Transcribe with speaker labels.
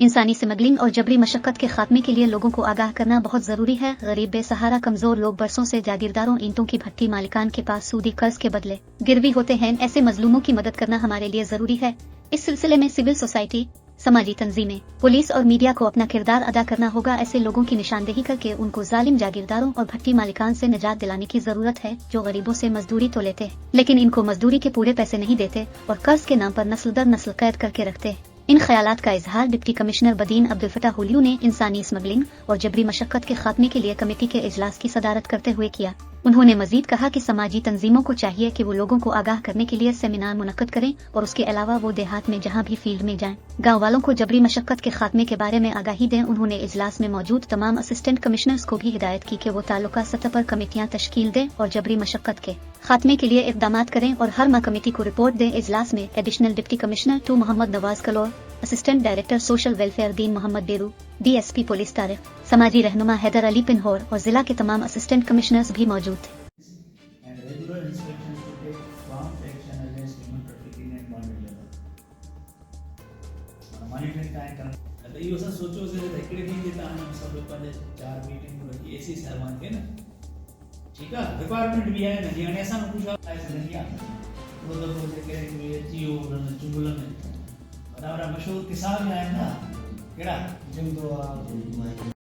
Speaker 1: इंसानी स्मगलिंग और जबरी मशक्कत के खात्मे के लिए लोगों को आगाह करना बहुत जरूरी है। गरीब, बेसहारा, कमजोर लोग बरसों से जागीरदारों, ईंटों की भट्टी मालिकान के पास सूदी कर्ज के बदले गिरवी होते हैं। ऐसे मजलूमों की मदद करना हमारे लिए जरूरी है। इस सिलसिले में सिविल सोसाइटी, समाजी तंजीमें, पुलिस और मीडिया को अपना किरदार अदा करना होगा। ऐसे लोगों की निशानदेही करके उनको जालिम जागीरदारों और भट्टी मालिकान से निजात दिलाने की जरूरत है, जो गरीबों से मजदूरी तो लेते हैं लेकिन इनको मजदूरी के पूरे पैसे नहीं देते और कर्ज के नाम पर नस्ल दर नस्ल कैद करके रखते हैं। इन ख्यालात का इजहार डिप्टी कमिश्नर बदीन अब्दुल फताह हुलियू ने इंसानी स्मगलिंग और जबरी मशक्कत के खात्मे के लिए कमेटी के इजलास की सदारत करते हुए किया। उन्होंने मजीद कहा कि समाजी तंजीमों को चाहिए कि वो लोगों को आगाह करने के लिए सेमिनार मुनक्कद करें और उसके अलावा वो देहात में जहाँ भी फील्ड में जाएं, गाँव वालों को जबरी मशक्कत के खात्मे के बारे में आगाही दें। उन्होंने इजलास में मौजूद तमाम असिस्टेंट कमिश्नर्स को भी हिदायत की कि वो ताल्लुका सतह पर कमेटियाँ तश्कील दें और जबरी मशक्कत के खात्मे के लिए इक़दामात करें और हर माह कमेटी को रिपोर्ट दें। इजलास में additional deputy commissioner 2 Mohammad Nawaz Kalhoro, assistant director social welfare Deen Mohammad Deru, DSP police Tariq, समाजी रहनुमा हैदर अली पिन्होर और जिला के तमाम असिस्टेंट कमिश्नर्स भी मौजूद थे।
Speaker 2: सोचो से सब लोग 4 मीटिंग एसी सामान के ना ठीक है डिपार्टमेंट भी है ना जी ऐसा ना कुछ ऐसा नहीं आता वो तो बोलते करेंगे जियो ना चुंगल में बड़ा मशहूर किसान है ना केड़ा जिम तो